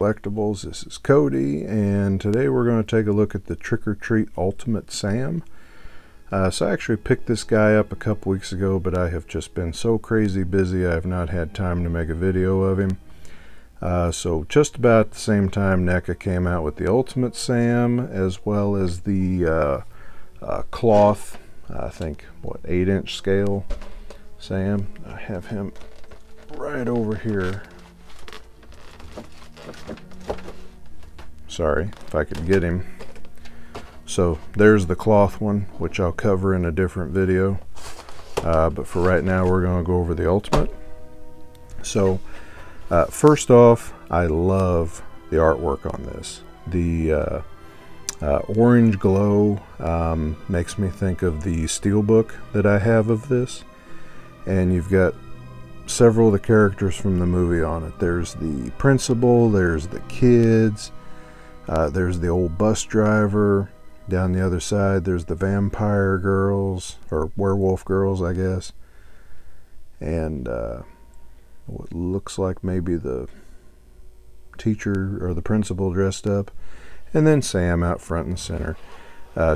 Collectibles. This is Cody, and today we're going to take a look at the Trick or Treat Ultimate Sam. So I actually picked this guy up a couple weeks ago, but I have just been so crazy busy I have not had time to make a video of him. So just about the same time NECA came out with the Ultimate Sam, as well as the cloth, I think, what, 8-inch scale Sam. I have him right over here. Sorry, if I could get him. So there's the cloth one, which I'll cover in a different video. But for right now, we're going to go over the Ultimate. So first off, I love the artwork on this. The orange glow makes me think of the steelbook that I have of this. And you've got several of the characters from the movie on it. There's the principal, there's the kids, there's the old bus driver. Down the other side there's the vampire girls, or werewolf girls, I guess, and what looks like maybe the teacher or the principal dressed up, and then Sam out front and center.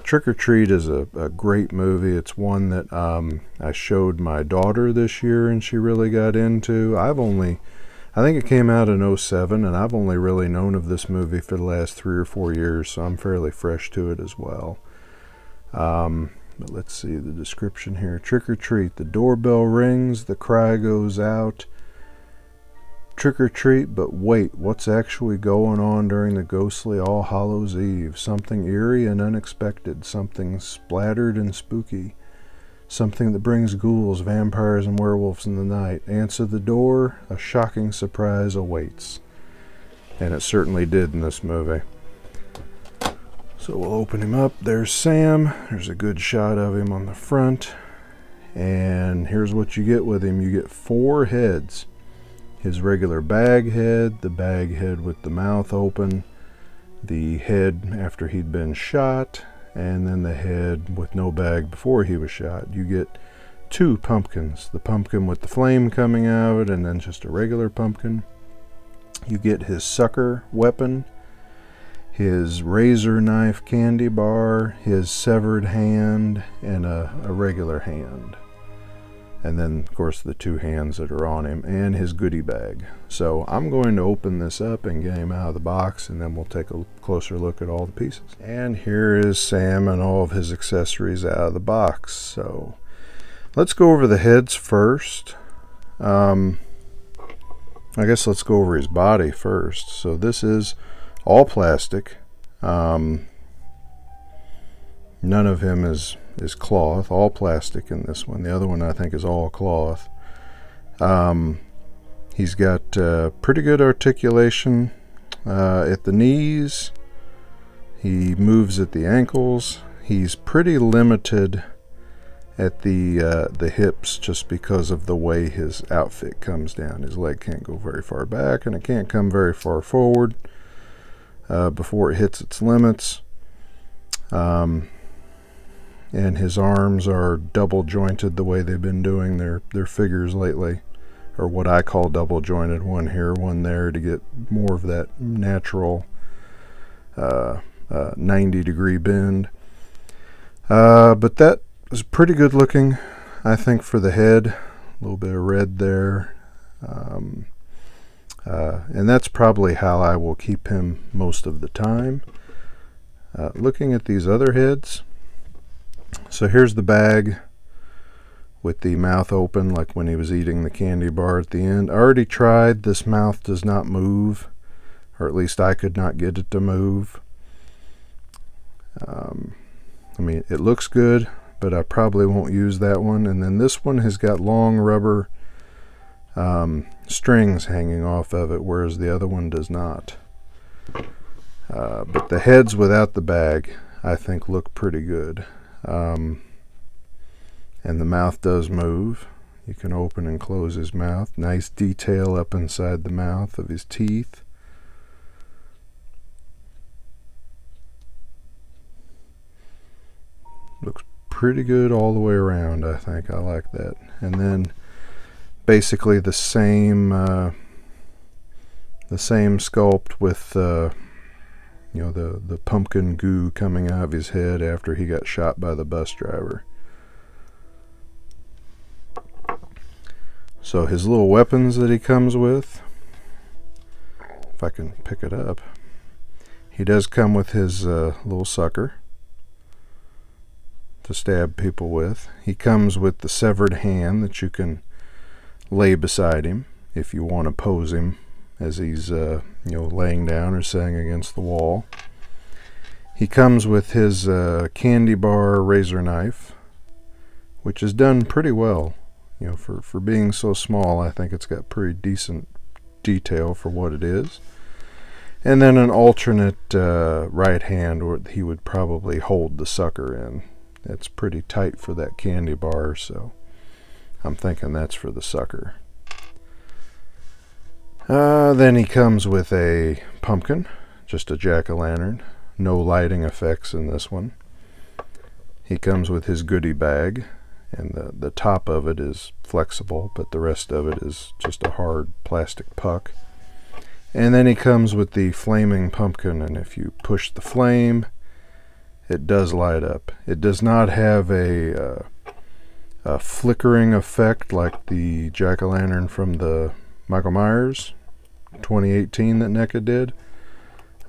Trick or Treat is a great movie. It's one that I showed my daughter this year and she really got into. I think it came out in '07, and I've only really known of this movie for the last 3 or 4 years, so I'm fairly fresh to it as well. But let's see the description here. Trick or treat. The doorbell rings, the cry goes out. Trick or treat, but wait, what's actually going on during the ghostly All Hallows Eve? Something eerie and unexpected, something splattered and spooky, something that brings ghouls, vampires, and werewolves in the night. Answer the door, a shocking surprise awaits. And it certainly did in this movie. So we'll open him up. There's Sam. There's a good shot of him on the front. And here's what you get with him. You get 4 heads. His regular bag head, the bag head with the mouth open, the head after he'd been shot, and then the head with no bag before he was shot. You get 2 pumpkins, the pumpkin with the flame coming out, and then just a regular pumpkin. You get his sucker weapon, his razor knife candy bar, his severed hand, and a regular hand. And then, of course, the 2 hands that are on him, and his goodie bag. So I'm going to open this up and get him out of the box, and then we'll take a closer look at all the pieces. And here is Sam and all of his accessories out of the box. So let's go over the heads first. I guess let's go over his body first. So this is all plastic. None of him is cloth, all plastic in this one. The other one I think is all cloth. He's got pretty good articulation at the knees. He moves at the ankles. He's pretty limited at the hips, just because of the way his outfit comes down. His leg can't go very far back, and it can't come very far forward before it hits its limits. And his arms are double jointed the way they've been doing their figures lately, or what I call double jointed, one here, one there, to get more of that natural 90-degree bend. But that is pretty good looking, I think, for the head. A little bit of red there. And that's probably how I will keep him most of the time. Looking at these other heads, so here's the bag with the mouth open, like when he was eating the candy bar at the end. I already tried. This mouth does not move, or at least I could not get it to move. I mean, it looks good, but I probably won't use that one. And then this one has got long rubber strings hanging off of it, whereas the other one does not. But the heads without the bag, I think, look pretty good. And the mouth does move. You can open and close his mouth. Nice detail up inside the mouth of his teeth. Looks pretty good all the way around, I think. I like that. And then basically the same the same sculpt with you know, the pumpkin goo coming out of his head after he got shot by the bus driver. So his little weapons that he comes with, if I can pick it up, he does come with his little sucker to stab people with. He comes with the severed hand that you can lay beside him if you want to pose him as he's you know, laying down or sitting against the wall. He comes with his candy bar razor knife, which is done pretty well. You know, for being so small, I think it's got pretty decent detail for what it is. And then an alternate right hand where he would probably hold the sucker in. It's pretty tight for that candy bar, so I'm thinking that's for the sucker. Then he comes with a pumpkin, just a jack-o'-lantern. No lighting effects in this one. He comes with his goodie bag, and the top of it is flexible, but the rest of it is just a hard plastic puck. And then he comes with the flaming pumpkin, and if you push the flame, it does light up. It does not have a flickering effect like the jack-o'-lantern from the Michael Myers 2018 that NECA did,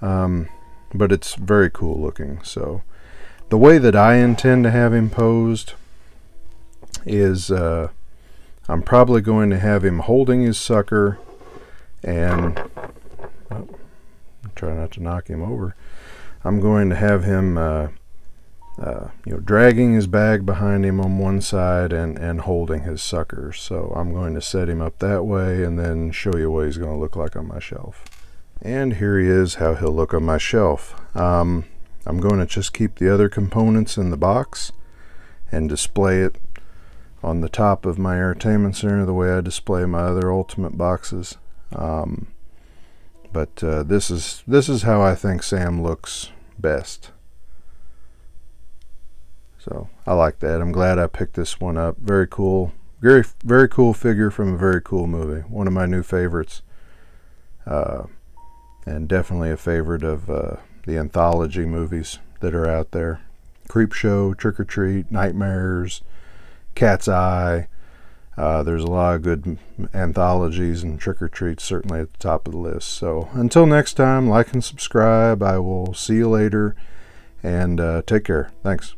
but it's very cool looking. So the way that I intend to have him posed is I'm probably going to have him holding his sucker and try not to knock him over. I'm going to have him you know, dragging his bag behind him on one side and holding his sucker. So I'm going to set him up that way and then show you what he's going to look like on my shelf. And here he is, how he'll look on my shelf. I'm going to just keep the other components in the box and display it on the top of my entertainment center the way I display my other Ultimate boxes. But this is how I think Sam looks best. So I like that. I'm glad I picked this one up. Very cool. Very cool figure from a very cool movie. One of my new favorites. And definitely a favorite of the anthology movies that are out there. Creepshow, Trick or Treat, Nightmares, Cat's Eye. There's a lot of good anthologies, and Trick or Treat's certainly at the top of the list. So until next time, like and subscribe. I will see you later, and take care. Thanks.